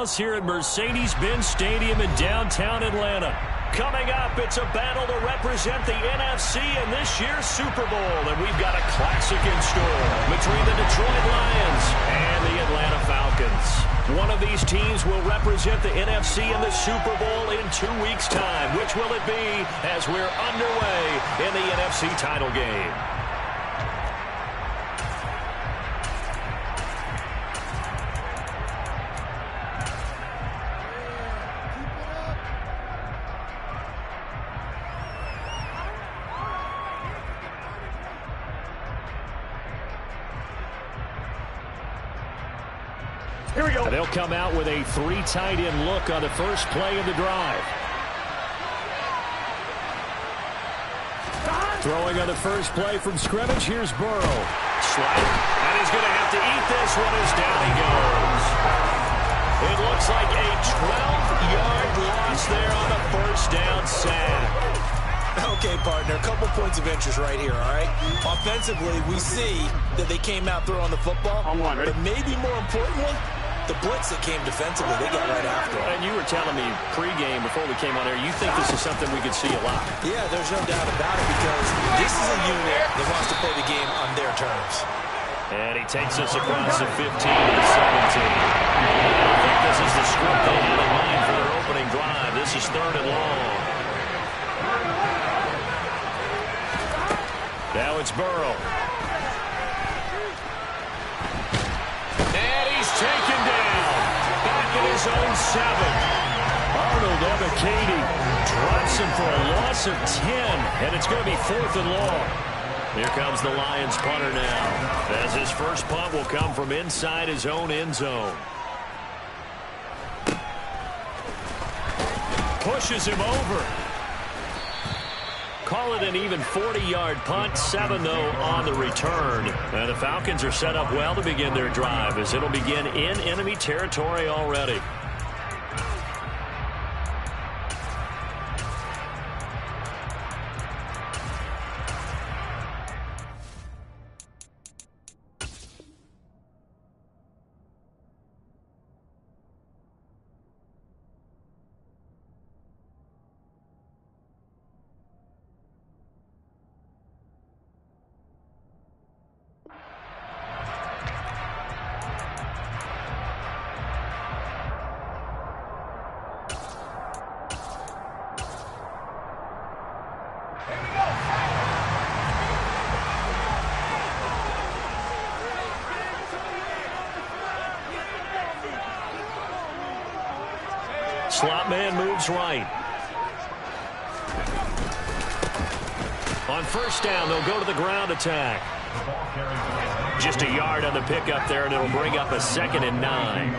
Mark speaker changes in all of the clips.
Speaker 1: house here at Mercedes-Benz Stadium in downtown Atlanta. Coming up, it's a battle to represent the NFC in this year's Super Bowl. And we've got a classic in store between the Detroit Lions and the Atlanta Falcons. One of these teams will represent the NFC in the Super Bowl in 2 weeks' time. Which will it be as we're underway in the NFC title game? Here we go. They'll come out with a 3 tight end look on the first play of the drive. Throwing on the first play from scrimmage. Here's Burrow. Slide. And he's going to have to eat this one as down he goes. It looks like a 12-yard loss there on the first down sack.
Speaker 2: Okay, partner, a couple points of interest right here, all right? Offensively, we see that they came out throwing the football, but maybe more importantly, the blitz that came defensively, they got right after it.
Speaker 1: And you were telling me pregame before we came on air, you think this is something we could see a lot.
Speaker 2: Yeah, there's no doubt about it because this is a unit that wants to play the game on their terms.
Speaker 1: And he takes us across the 15 to the 17. I think this is the script they had in mind for their opening drive. This is 3rd and long. Now it's Burrow. And he's taken down. Back at his own 7. Arnold Ebiketie drops him for a loss of 10. And it's going to be 4th and long. Here comes the Lions punter now, as his first punt will come from inside his own end zone. Pushes him over. Call it an even 40-yard punt, 7 though on the return. And the Falcons are set up well to begin their drive as it'll begin in enemy territory already. Slot man moves right. On first down, they'll go to the ground attack. Just a yard on the pickup there, and it'll bring up a 2nd and 9.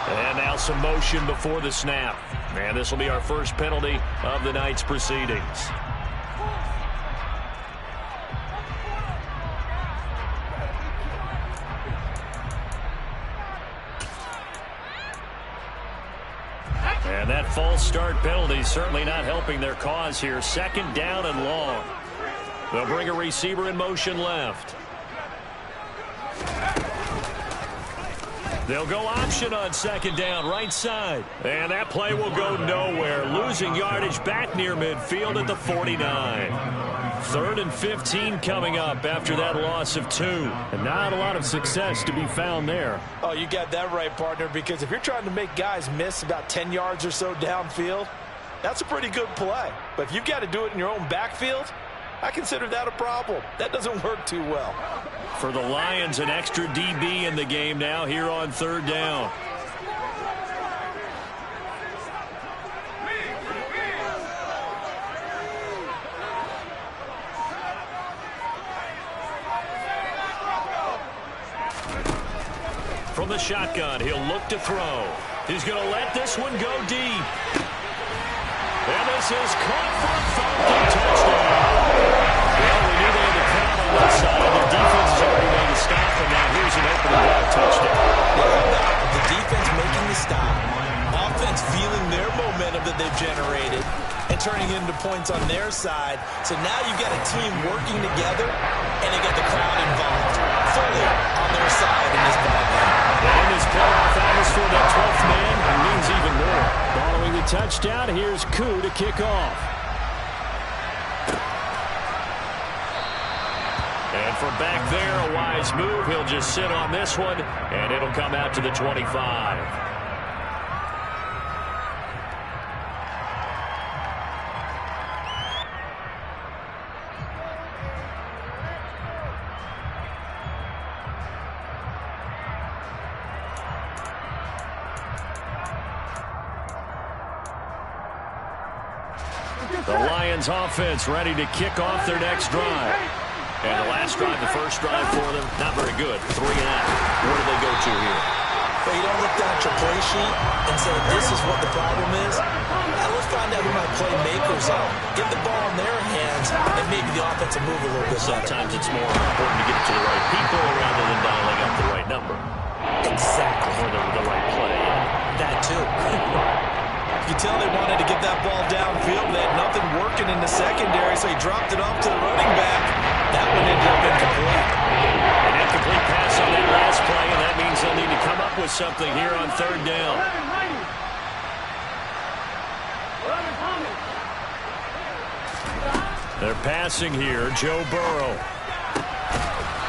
Speaker 1: And now some motion before the snap. And this will be our first penalty of the night's proceedings. And that false start penalty certainly not helping their cause here. 2nd down and long. They'll bring a receiver in motion left. They'll go option on 2nd down, right side. And that play will go nowhere. Losing yardage back near midfield at the 49. 3rd and 15 coming up after that loss of 2. And not a lot of success to be found there.
Speaker 2: Oh, you got that right, partner, because if you're trying to make guys miss about 10 yards or so downfield, that's a pretty good play. But if you've got to do it in your own backfield, I consider that a problem. That doesn't work too well.
Speaker 1: For the Lions, an extra DB in the game now here on 3rd down. From the shotgun, he'll look to throw. He's going to let this one go deep. And this is caught for a Falcon touchdown. Well, we knew they had the crowd on one side. Their defense is already
Speaker 2: turning into points on their side. So now you've got a team working together, and they get the crowd involved fully on their side in this ballgame.
Speaker 1: In this playoff atmosphere, that 12th man means even more. Following the touchdown, here's Koo to kick off. And from back there, a wise move. He'll just sit on this one, and it'll come out to the 25. The Lions offense ready to kick off their next drive. And the last drive, the first drive for them, not very good. 3 and out. Where do they go to here?
Speaker 2: Well, you don't look down at your play sheet and say, this is what the problem is. Now let's find out who my playmakers are. Get the ball in their hands, and maybe the offense will move a little bit better.
Speaker 1: Sometimes it's more important to get it to the right people rather than dialing up the right number.
Speaker 2: Exactly.
Speaker 1: Or the right play.
Speaker 2: That too. You can tell they wanted to get that ball downfield. They had nothing working in the secondary, so he dropped it off to the running back. That one ended up incomplete.
Speaker 1: An incomplete pass on that last play, and that means they'll need to come up with something here on 3rd down. They're passing here, Joe Burrow.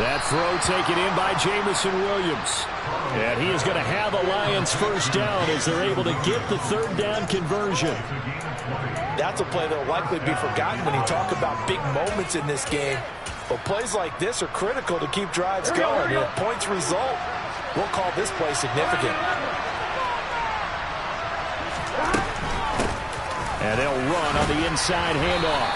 Speaker 1: That throw taken in by Jameson Williams. And he is going to have a Lions first down as they're able to get the 3rd down conversion.
Speaker 2: That's a play that will likely be forgotten when you talk about big moments in this game. But plays like this are critical to keep drives going. And if points result, we'll call this play significant.
Speaker 1: And they'll run on the inside handoff.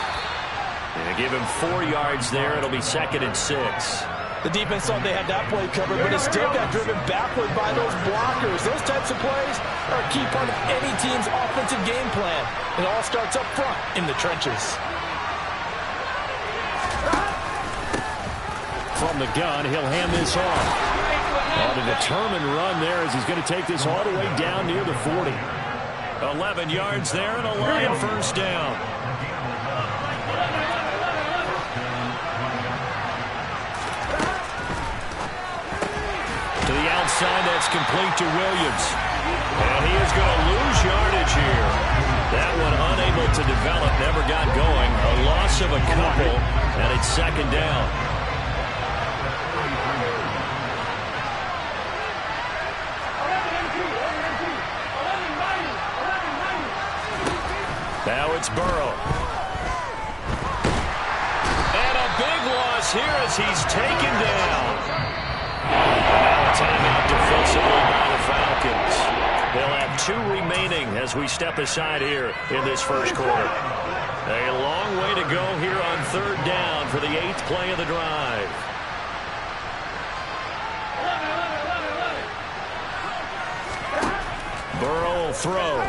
Speaker 1: And they give him 4 yards there. It'll be 2nd and 6.
Speaker 2: The defense thought they had that play covered, but it still got driven backward by those blockers. Those types of plays are a key part of any team's offensive game plan. It all starts up front in the trenches.
Speaker 1: From the gun, he'll hand this off. On a determined run there as he's going to take this all the way down near the 40. 11 yards there and a Lion first down. To the outside, that's complete to Williams. And he is going to lose yardage here. That one unable to develop, never got going. A loss of a couple, and it's 2nd down. Now it's Burrow. And a big loss here as he's taken down. Now a timeout defensively by the Falcons. They'll have 2 remaining as we step aside here in this first quarter. A long way to go here on 3rd down for the 8th play of the drive. Burrow will throw.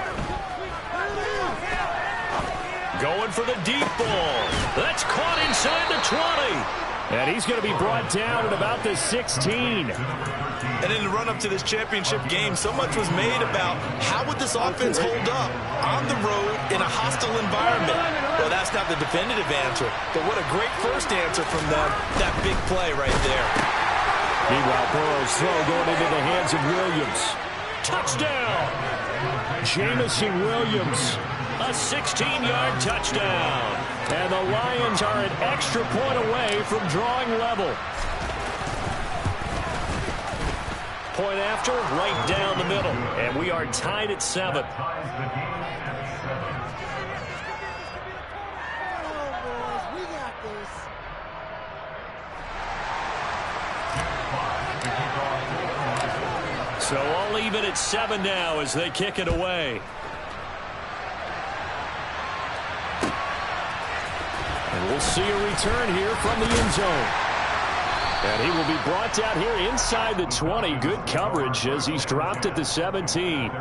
Speaker 1: Going for the deep ball. That's caught inside the 20. And he's going to be brought down at about the 16.
Speaker 2: And in the run-up to this championship game, so much was made about how would this offense hold up on the road in a hostile environment. Well, that's not the definitive answer, but what a great first answer from them. That big play right there.
Speaker 1: Meanwhile, Burrow's throw going into the hands of Williams. Touchdown! Jameson Williams. A 16-yard touchdown. And the Lions are an extra point away from drawing level. Point after, right down the middle. And we are tied at 7. So all even at 7 now as they kick it away. And we'll see a return here from the end zone. And he will be brought down here inside the 20. Good coverage as he's dropped at the 17.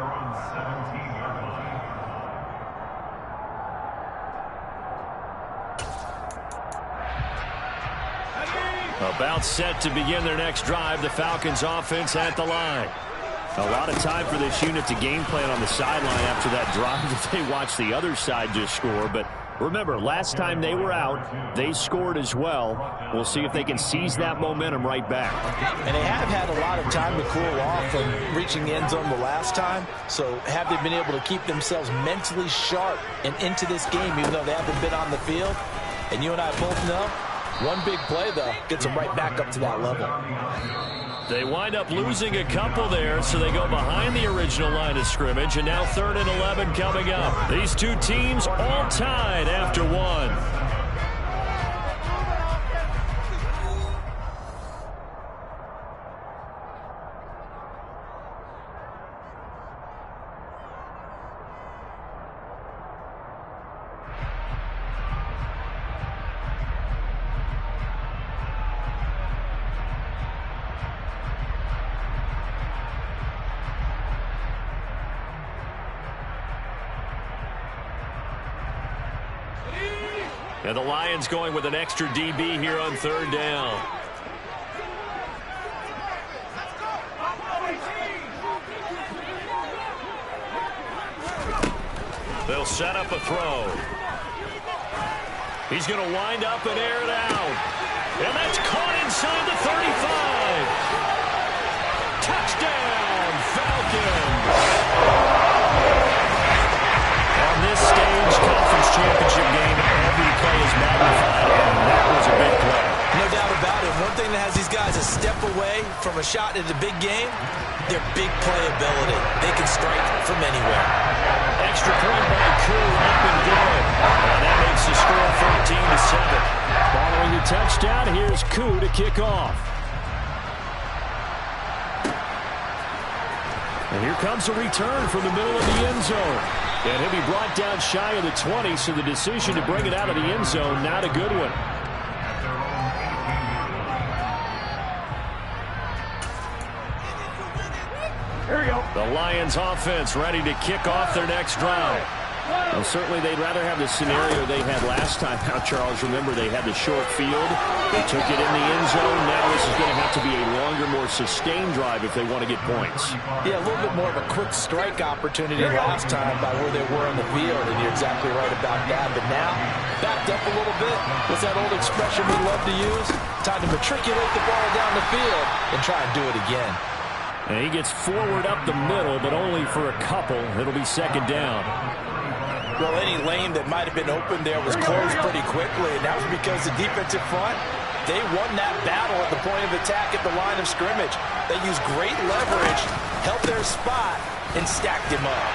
Speaker 1: About set to begin their next drive. The Falcons offense at the line. A lot of time for this unit to game plan on the sideline after that drive that they watched the other side just score. But remember, last time they were out, they scored as well. We'll see if they can seize that momentum right back.
Speaker 2: And they have had a lot of time to cool off from reaching the end zone the last time. So have they been able to keep themselves mentally sharp and into this game, even though they haven't been on the field? And you and I both know, one big play, though, gets them right back up to that level.
Speaker 1: They wind up losing a couple there, so they go behind the original line of scrimmage, and now 3rd and 11 coming up. These two teams all tied after one. And the Lions going with an extra DB here on 3rd down. They'll set up a throw. He's going to wind up and air it out. And that's caught inside the 35. Touchdown, Falcons. On this stage, conference championship game, every play is magnified, and that was a big play.
Speaker 2: No doubt about it. One thing that has these guys a step away from a shot at a big game, their big playability. They can strike from anywhere.
Speaker 1: Extra point by Koo, up and good. And that makes the score 13-7. Following the touchdown, here's Koo to kick off. And here comes a return from the middle of the end zone. And he'll be brought down shy of the 20, so the decision to bring it out of the end zone, not a good one. Here we go. The Lions offense ready to kick off their next drive. Well, certainly they'd rather have the scenario they had last time out, Charles. Remember, they had the short field. They took it in the end zone. Now this is going to have to be a longer, more sustained drive if they want to get points.
Speaker 2: Yeah, a little bit more of a quick strike opportunity last time by where they were on the field, and you're exactly right about that. But now, backed up a little bit. What's that old expression we love to use? Time to matriculate the ball down the field and try and do it again.
Speaker 1: And he gets forward up the middle, but only for a couple. It'll be 2nd down.
Speaker 2: Well, any lane that might have been open there was closed pretty quickly, and that was because the defensive front, they won that battle at the point of attack at the line of scrimmage. They used great leverage, held their spot, and stacked him up.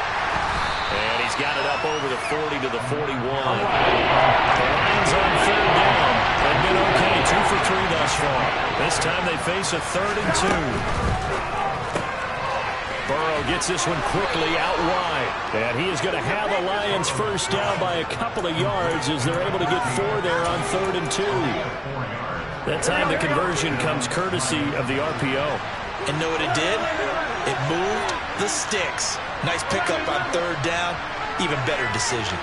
Speaker 1: And he's got it up over the 40 to the 41. The Lions on 3rd down. They've been okay, 2 for 3 thus far. This time they face a 3rd and 2. Burrow gets this one quickly out wide. And he is going to have the Lions first down by a couple of yards as they're able to get 4 there on 3rd and 2. That time the conversion comes courtesy of the RPO.
Speaker 2: And know what it did? It moved the sticks. Nice pickup on 3rd down. Even better decision.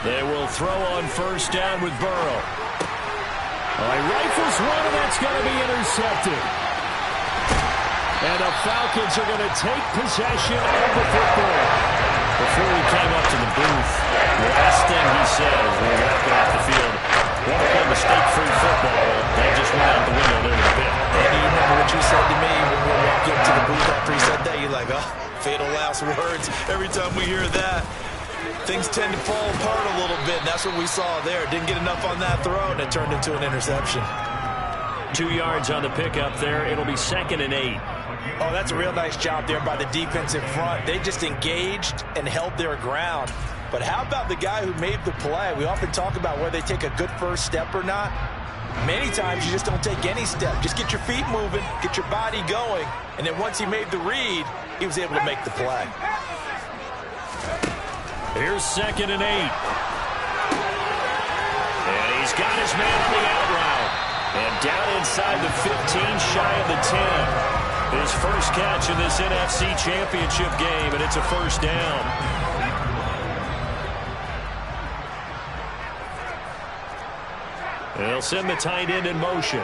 Speaker 1: They will throw on 1st down with Burrow. He rifles one, and that's going to be intercepted. And the Falcons are going to take possession of the football. Before he came up to the booth, the last thing he says when we're walking off the field, want to play mistake-free football. That just went out the window there in a bit.
Speaker 2: And you remember what you said to me when we were walking up to the booth after he said that? You're like, oh, fatal last words. Every time we hear that, things tend to fall apart a little bit, and that's what we saw there. Didn't get enough on that throw, and it turned into an interception.
Speaker 1: 2 yards on the pickup there. It'll be 2nd and 8.
Speaker 2: Oh, that's a real nice job there by the defensive front. They just engaged and held their ground. But how about the guy who made the play? We often talk about whether they take a good first step or not. Many times you just don't take any step. Just get your feet moving, get your body going, and then once he made the read, he was able to make the play.
Speaker 1: Here's 2nd and 8. And he's got his man on the out route. And down inside the 15, shy of the 10. His first catch in this NFC Championship game, and it's a 1st down. They'll send the tight end in motion.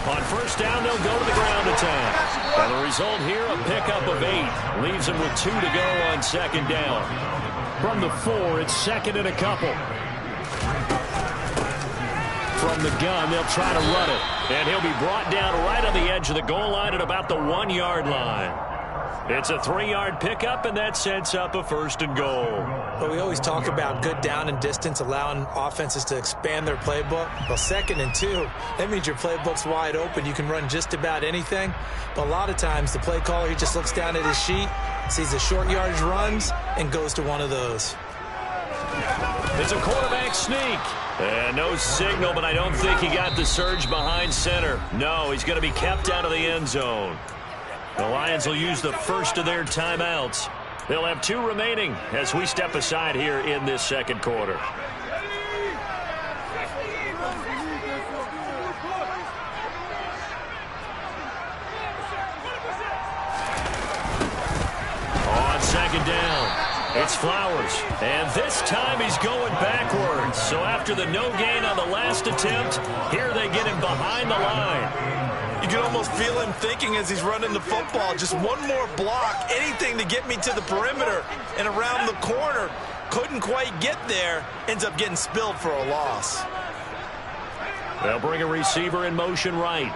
Speaker 1: On first down, they'll go to the ground attack. And the result here, a pickup of 8. Leaves them with 2 to go on second down. From the 4, it's second and a couple. From the gun, they'll try to run it. And he'll be brought down right on the edge of the goal line at about the 1-yard line. It's a 3-yard pickup, and that sets up a first and goal.
Speaker 2: Well, we always talk about good down and distance, allowing offenses to expand their playbook. Well, 2nd and 2, that means your playbook's wide open. You can run just about anything. But a lot of times, the play caller, he just looks down at his sheet, sees the short yardage runs, and goes to one of those.
Speaker 1: It's a quarterback sneak. And no signal, but I don't think he got the surge behind center. No, he's going to be kept out of the end zone. The Lions will use the first of their timeouts. They'll have 2 remaining as we step aside here in this second quarter. On second down, it's Flowers. And this time he's going backwards. So after the no gain on the last attempt, here they get him behind the line.
Speaker 2: You can almost feel him thinking as he's running the football, just one more block, anything to get me to the perimeter and around the corner. Couldn't quite get there, ends up getting spilled for a loss.
Speaker 1: They'll bring a receiver in motion right.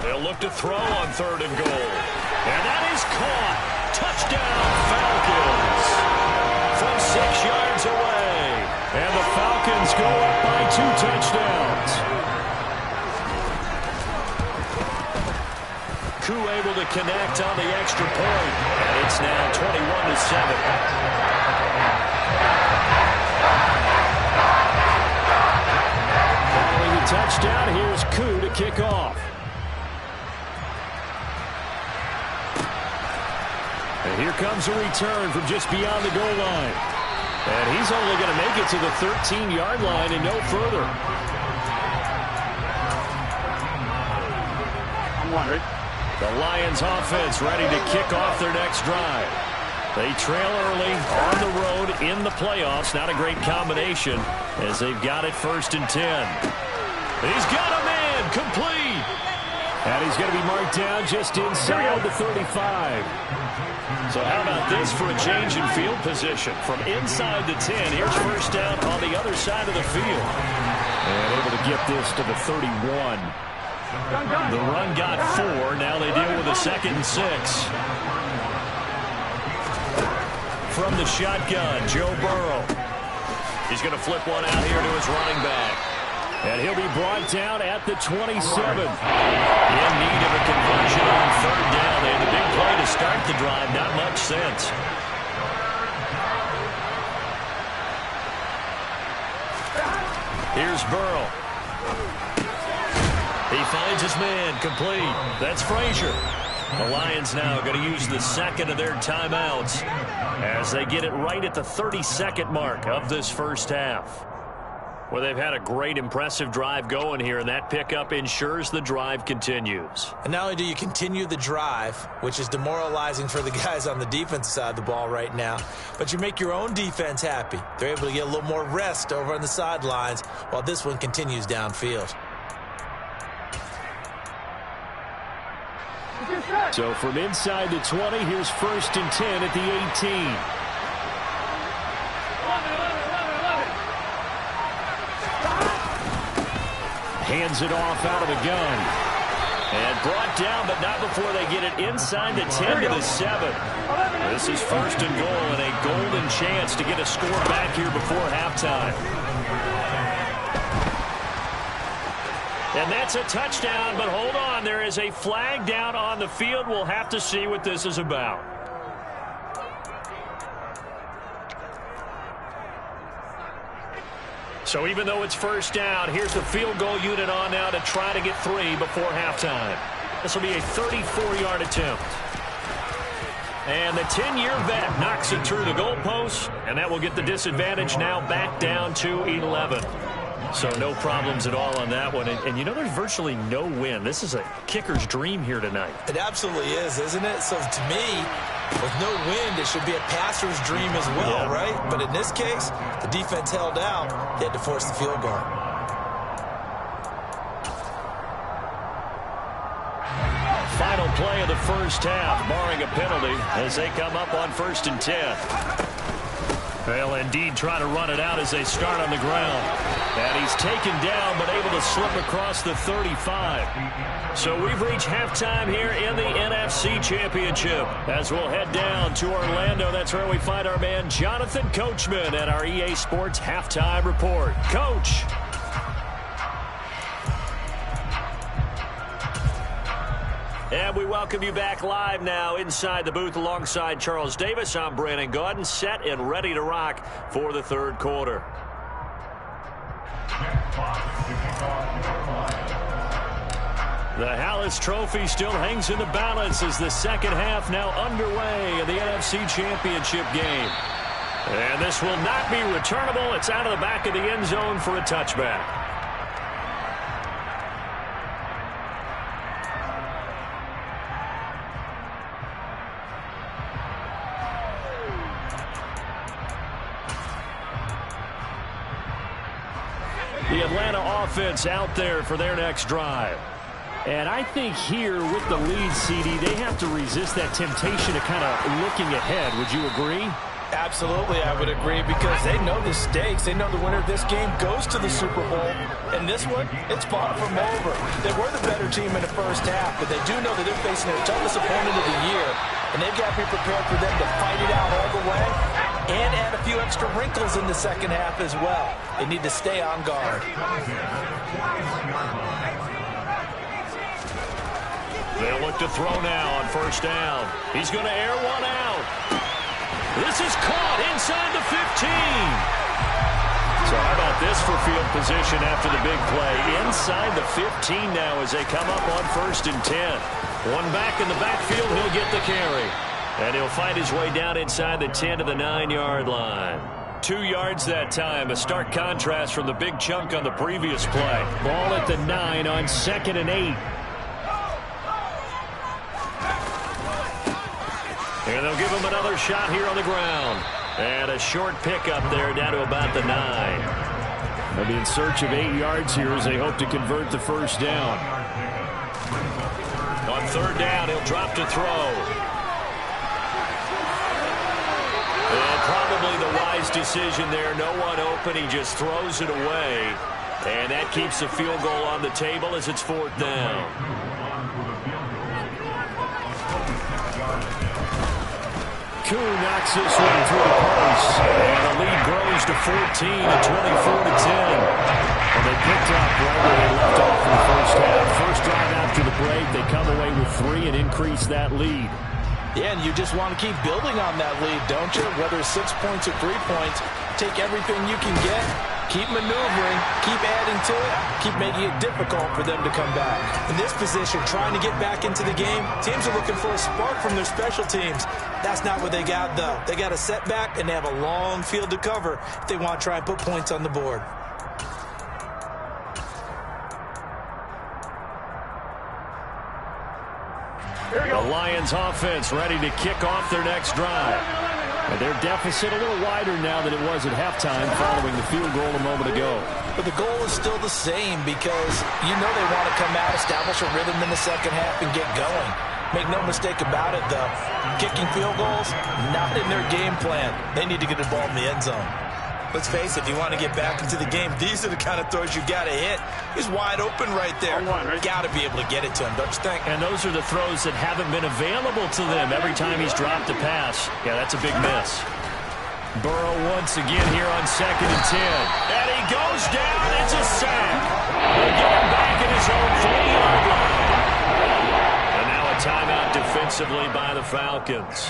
Speaker 1: They'll look to throw on 3rd and goal. And that is caught. Touchdown, Falcons. From 6 yards away. And the Falcons go up by 2 touchdowns. Koo able to connect on the extra point. And it's now 21-7. Following the touchdown, here's Koo to kick off. And here comes a return from just beyond the goal line. And he's only going to make it to the 13-yard line and no further. The Lions offense ready to kick off their next drive. They trail early on the road in the playoffs. Not a great combination as they've got it 1st and 10. He's got a man complete. And he's going to be marked down just inside the 35. So how about this for a change in field position? From inside the 10, here's first down on the other side of the field. And able to get this to the 31. The run got 4. Now they deal with a 2nd and 6. From the shotgun, Joe Burrow. He's going to flip one out here to his running back. And he'll be brought down at the 27. In need of a conversion on 3rd down. They had the big play to start the drive. Not much sense. Here's Burrow. He finds his man complete. That's Frazier. The Lions now going to use the 2nd of their timeouts as they get it right at the 32nd mark of this first half. Well, they've had a great, impressive drive going here, and that pickup ensures the drive continues.
Speaker 2: And not only do you continue the drive, which is demoralizing for the guys on the defensive side of the ball right now, but you make your own defense happy. They're able to get a little more rest over on the sidelines while this one continues downfield.
Speaker 1: So from inside the 20, here's 1st and 10 at the 18. Hands it off out of the gun. And brought down, but not before they get it inside the 10 to the 7. This is 1st and goal and a golden chance to get a score back here before halftime. And that's a touchdown, but hold on. There is a flag down on the field. We'll have to see what this is about. So even though it's first down, here's the field goal unit on now to try to get 3 before halftime. This will be a 34-yard attempt. And the 10-year vet knocks it through the goalpost, and that will get the disadvantage now back down to 11. So no problems at all on that one. And you know, there's virtually no wind. This is a kicker's dream here tonight.
Speaker 2: It absolutely is, isn't it? So to me, with no wind, it should be a passer's dream as well, right? But in this case, the defense held out. They had to force the field goal.
Speaker 1: Final play of the first half, barring a penalty, as they come up on 1st and 10. They'll indeed try to run it out as they start on the ground. And he's taken down, but able to slip across the 35. So we've reached halftime here in the NFC Championship. As we'll head down to Orlando, that's where we find our man Jonathan Coachman at our EA Sports Halftime Report. Coach. And we welcome you back live now inside the booth alongside Charles Davis. I'm Brandon Gaudin, set and ready to rock for the third quarter. The Hallis Trophy still hangs in the balance as the second half now underway in the NFC Championship game. And this will not be returnable. It's out of the back of the end zone for a touchback. The Atlanta offense out there for their next drive. And I think here with the lead, CD, they have to resist that temptation of kind of looking ahead. Would you agree?
Speaker 2: Absolutely, I would agree, because they know the stakes. They know the winner of this game goes to the Super Bowl. And this one, it's far from over. They were the better team in the first half, but they do know that they're facing their toughest opponent of the year. And they've got to be prepared for them to fight it out all the way and add a few extra wrinkles in the second half as well. They need to stay on guard.
Speaker 1: They'll look to throw now on first down. He's going to air one out. This is caught inside the 15. So how about this for field position after the big play? Inside the 15 now as they come up on 1st and 10. One back in the backfield, he'll get the carry. And he'll find his way down inside the 10 to the 9-yard line. 2 yards that time, a stark contrast from the big chunk on the previous play. Ball at the 9 on 2nd and 8. And they'll give him another shot here on the ground. And a short pickup there down to about the 9. They'll be in search of 8 yards here as they hope to convert the first down. On 3rd down, he'll drop to throw. And probably the wise decision there. No one open. He just throws it away. And that keeps the field goal on the table as it's 4th down. Kuhn knocks this one through the post. And the lead grows to 14 at 24-10. And they picked up right where they left off in the first half. First drive after the break, they come away with 3 and increase that lead.
Speaker 2: Yeah, and you just want to keep building on that lead, don't you? Whether it's 6 points or 3 points, take everything you can get, keep maneuvering, keep adding to it, keep making it difficult for them to come back. In this position, trying to get back into the game, teams are looking for a spark from their special teams. That's not what they got, though. They got a setback, and they have a long field to cover if they want to try and put points on the board.
Speaker 1: The Lions offense ready to kick off their next drive. And their deficit a little wider now than it was at halftime following the field goal a moment ago.
Speaker 2: But the goal is still the same, because you know they want to come out, establish a rhythm in the second half, and get going. Make no mistake about it, though. Kicking field goals, not in their game plan. They need to get the ball in the end zone. Let's face it, if you want to get back into the game, these are the kind of throws you got to hit. He's wide open right there. Got to be able to get it to him, don't you think?
Speaker 1: And those are the throws that haven't been available to them every time he's dropped a pass. Yeah, that's a big miss. Burrow once again here on 2nd and 10. And he goes down. It's a sack. They get him back at his own 40-yard line. And now a timeout defensively by the Falcons.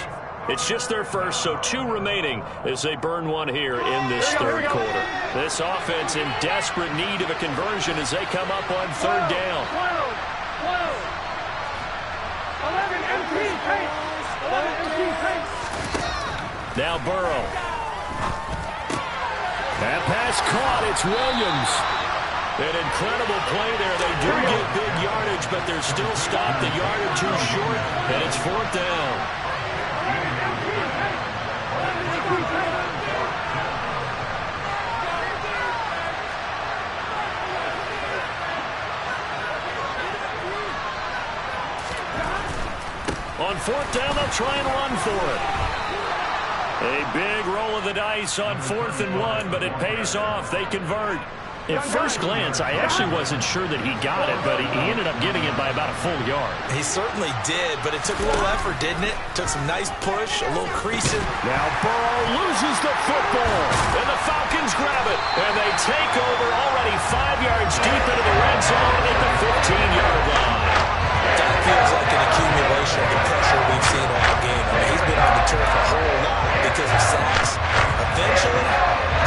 Speaker 1: It's just their first, so 2 remaining as they burn one here in this third quarter. This offense in desperate need of a conversion as they come up on 3rd down.
Speaker 3: 11 empty pace. 11 empty pace.
Speaker 1: Now Burrow. That pass caught. It's Williams. An incredible play there. They do get big yardage, but they're still stopped a yard or 2 short, and it's 4th down. On 4th down, they'll try and run for it. A big roll of the dice on 4th and 1, but it pays off. They convert. At first glance, I actually wasn't sure that he got it, but he ended up getting it by about a full yard.
Speaker 2: He certainly did, but it took a little effort, didn't it? Took some nice push, a little creasing.
Speaker 1: Now Burrow loses the football, and the Falcons grab it. And they take over already 5 yards deep into the red zone at the 15-yard line.
Speaker 2: That feels like an accumulation of the pressure we've seen all game. I mean, he's been on the turf a whole lot because of sacks. Eventually,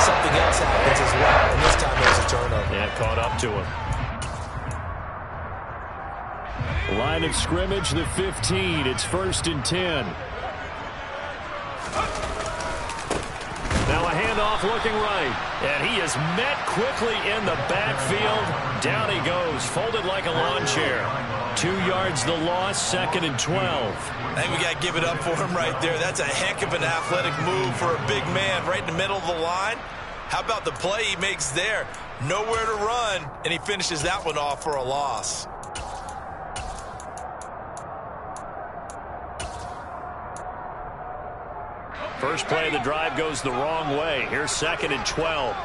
Speaker 2: something else happens as well, and this time there's a turnover.
Speaker 1: Yeah, caught up to him. Line of scrimmage, the 15. It's 1st and 10. Now a handoff looking right. And he is met quickly in the backfield. Down he goes, folded like a lawn chair. 2 yards the loss, 2nd and 12.
Speaker 2: I think we got to give it up for him right there. That's a heck of an athletic move for a big man right in the middle of the line. How about the play he makes there? Nowhere to run, and he finishes that one off for a loss.
Speaker 1: First play of the drive goes the wrong way. Here's 2nd and 12.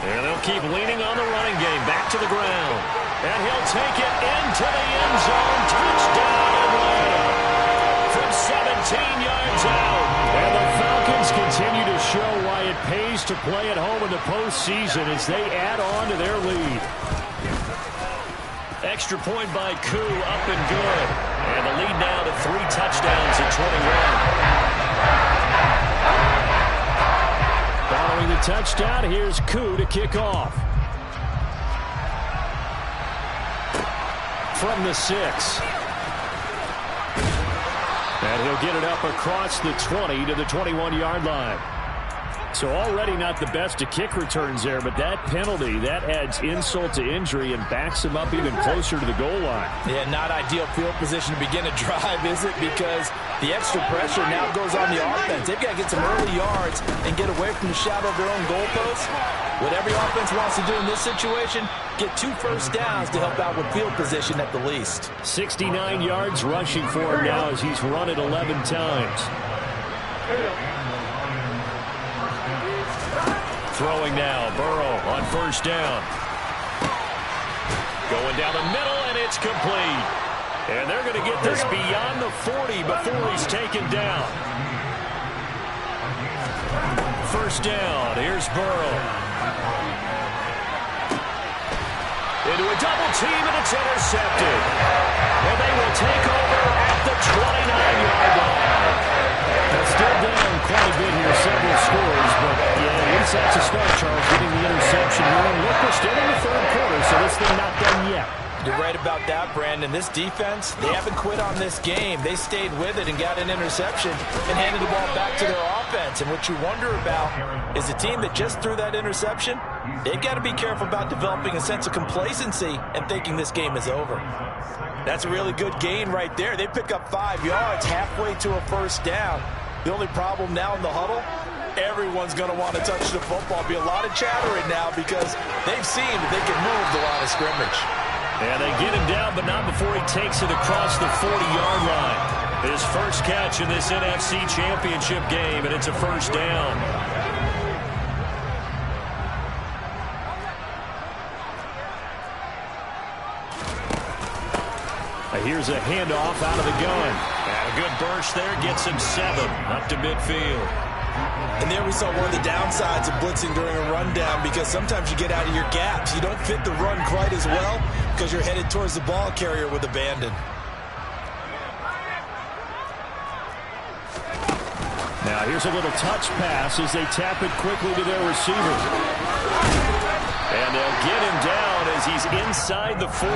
Speaker 1: And they'll keep leaning on the running game. Back to the ground. And he'll take it into the end zone. Touchdown, Atlanta. From 17 yards out. And the Falcons continue to show why it pays to play at home in the postseason as they add on to their lead. Extra point by Koo, up and good. And the lead now to 3 touchdowns at 21. Following the touchdown, here's Koo to kick off. From the 6. And he'll get it up across the 20 to the 21-yard line. So already not the best of kick returns there, but that penalty, that adds insult to injury and backs him up even closer to the goal line.
Speaker 2: Yeah, not ideal field position to begin a drive, is it? Because the extra pressure now goes on the offense. They've got to get some early yards and get away from the shadow of their own goalposts. What every offense wants to do in this situation, get 2 first downs to help out with field position at the least.
Speaker 1: 69 yards rushing for him now as he's run it 11 times. Throwing now, Burrow on first down. Going down the middle, and it's complete. And they're going to get this beyond the 40 before he's taken down. First down, here's Burrow. Into a double team, and it's intercepted. And they will take over at the 29-yard line. They're still down quite a bit here, several scores, but yeah, at least that's a start, Charles, getting the interception here. And look, we're still in the third quarter, so this thing not done yet.
Speaker 2: You're right about that, Brandon. This defense, they haven't quit on this game. They stayed with it and got an interception and handed the ball back to their offense. And what you wonder about is a team that just threw that interception, they've got to be careful about developing a sense of complacency and thinking this game is over. That's a really good gain right there. They pick up 5 yards halfway to a first down. The only problem now in the huddle, everyone's going to want to touch the football. Be a lot of chattering now because they've seen that they can move the line of scrimmage.
Speaker 1: And they get him down, but not before he takes it across the 40-yard line. His first catch in this NFC Championship game, and it's a first down. Here's a handoff out of the gun. And a good burst there gets him 7 up to midfield.
Speaker 2: And there we saw one of the downsides of blitzing during a rundown because sometimes you get out of your gaps. You don't fit the run quite as well because you're headed towards the ball carrier with abandon.
Speaker 1: Now here's a little touch pass as they tap it quickly to their receiver. And they'll get him down as he's inside the 40.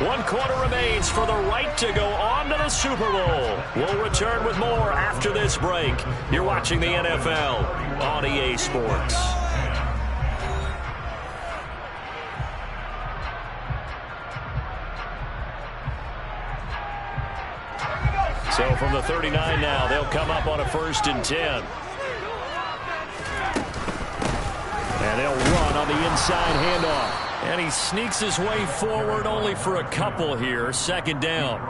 Speaker 1: 1 quarter remains for the right to go on to the Super Bowl. We'll return with more after this break. You're watching the NFL on EA Sports. So from the 39 now, they'll come up on a 1st and 10. And they'll run on the inside handoff. And he sneaks his way forward only for a couple here. 2nd down.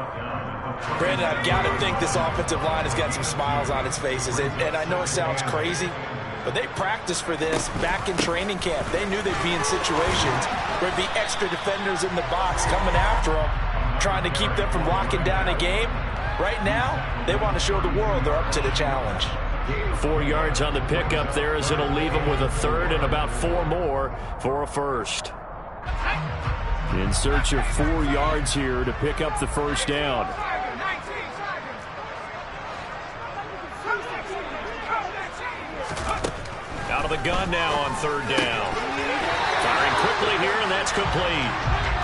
Speaker 2: Brandon, I've got to think this offensive line has got some smiles on its faces. And I know it sounds crazy, but they practiced for this back in training camp. They knew they'd be in situations where there'd be extra defenders in the box coming after them, trying to keep them from locking down a game. Right now, they want to show the world they're up to the challenge.
Speaker 1: 4 yards on the pickup there as it'll leave them with a 3rd and about 4 more for a 1st. In search of 4 yards here to pick up the 1st down. Out of the gun now on 3rd down. Firing quickly here, and that's complete.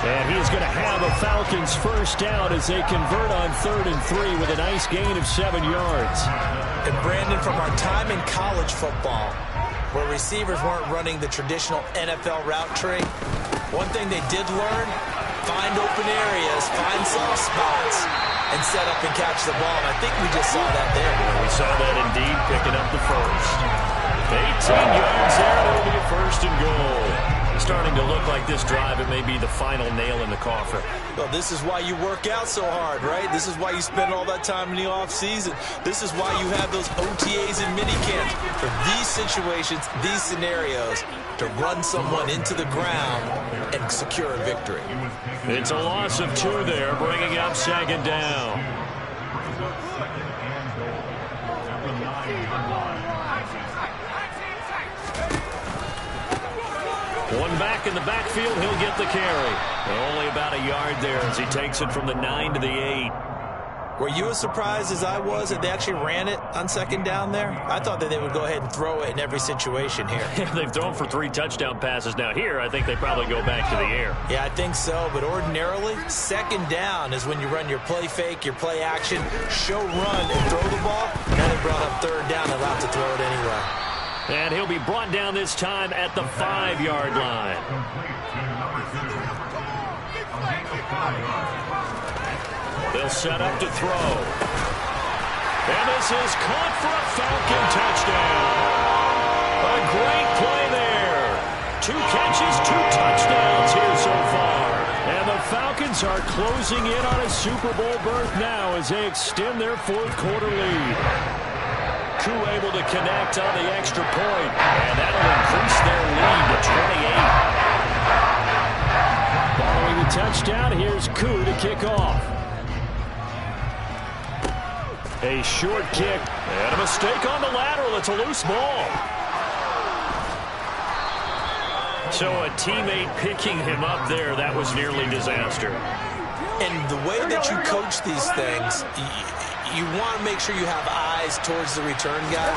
Speaker 1: And he's going to have a Falcons 1st down as they convert on 3rd and 3 with a nice gain of 7 yards.
Speaker 2: And Brandon, from our time in college football, where receivers weren't running the traditional NFL route tree, one thing they did learn, find open areas, find soft spots, and set up and catch the ball. And I think we just saw that there.
Speaker 1: We saw that indeed, picking up the 1st. 18 yards there, and it'll be a 1st and goal. Starting to look like this drive, it may be the final nail in the coffin.
Speaker 2: Well, this is why you work out so hard, right? This is why you spend all that time in the offseason. This is why you have those OTAs and minicamps. For these situations, these scenarios, to run someone into the ground and secure a victory.
Speaker 1: It's a loss of 2 there, bringing up 2nd down. One back in the backfield, he'll get the carry. Only about a yard there as he takes it from the 9 to the 8.
Speaker 2: Were you as surprised as I was that they actually ran it on 2nd down there? I thought that they would go ahead and throw it in every situation here.
Speaker 1: They've thrown for 3 touchdown passes. Now here, I think they probably go back to the air.
Speaker 2: Yeah, I think so. But ordinarily, 2nd down is when you run your play fake, your play action, show run, and throw the ball. Now they brought up 3rd down and allowed to throw it anyway.
Speaker 1: And he'll be brought down this time at the 5-yard line. They'll set up to throw. And this is caught for a Falcon touchdown. A great play there. 2 catches, 2 touchdowns here so far. And the Falcons are closing in on a Super Bowl berth now as they extend their 4th quarter lead. Koo able to connect on the extra point, and that'll increase their lead to 28. Following the touchdown, here's Koo to kick off. A short kick, and a mistake on the lateral. It's a loose ball. So a teammate picking him up there, that was nearly disaster.
Speaker 2: And the way that you coach these things, you want to make sure you have eyes towards the return guy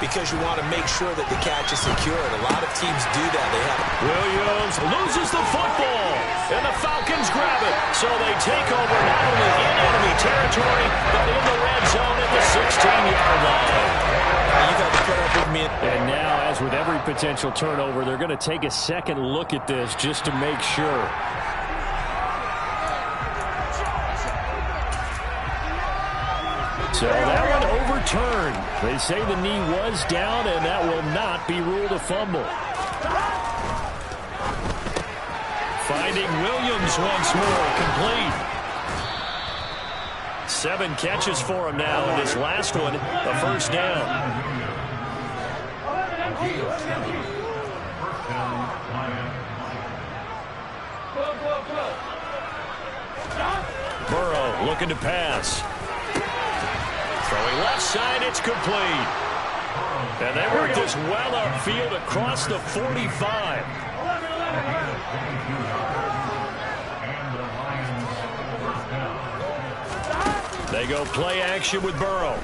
Speaker 2: because you want to make sure that the catch is secured. A lot of teams do that. They have
Speaker 1: Williams loses the football, and the Falcons grab it. So they take over not only in enemy territory, but in the red zone at the 16-yard line.
Speaker 2: You've got to put up with me.
Speaker 1: And now, as with every potential turnover, they're going to take a second look at this just to make sure. So that one overturned. They say the knee was down, and that will not be ruled a fumble. Finding Williams once more, complete. 7 catches for him now, and this last one, a 1st down. Burrow looking to pass. Throwing left side, it's complete. And they work this well upfield across the 45. They go play action with Burrow.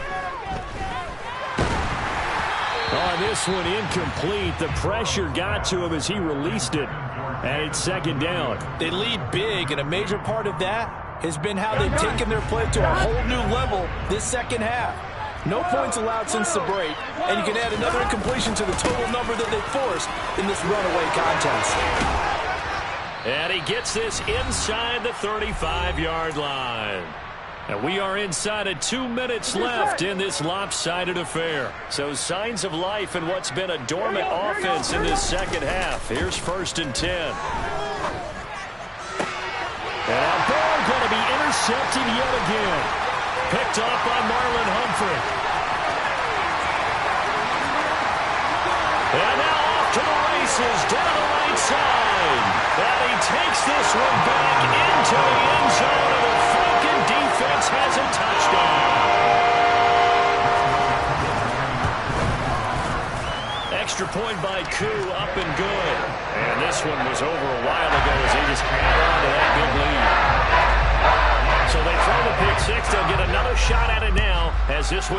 Speaker 1: On this one, incomplete. The pressure got to him as he released it. And it's second down.
Speaker 2: They lead big, and a major part of that has been how they've taken their play to a whole new level this second half. No points allowed since the break, and you can add another incompletion to the total number that they forced in this runaway contest.
Speaker 1: And he gets this inside the 35-yard line. And we are inside of 2 minutes left in this lopsided affair. So signs of life in what's been a dormant offense in this second half. Here's 1st and 10. And a ball going to be intercepted yet again. Picked off by Marlon Humphrey. And now off to the races down the right side. And he takes this one back into the end zone. And the Falcon defense has a touchdown. Extra point by Koo, up and good. And this one was over a while ago as he just held on to that big lead. So they throw the pick six. They'll get another shot at it now as this one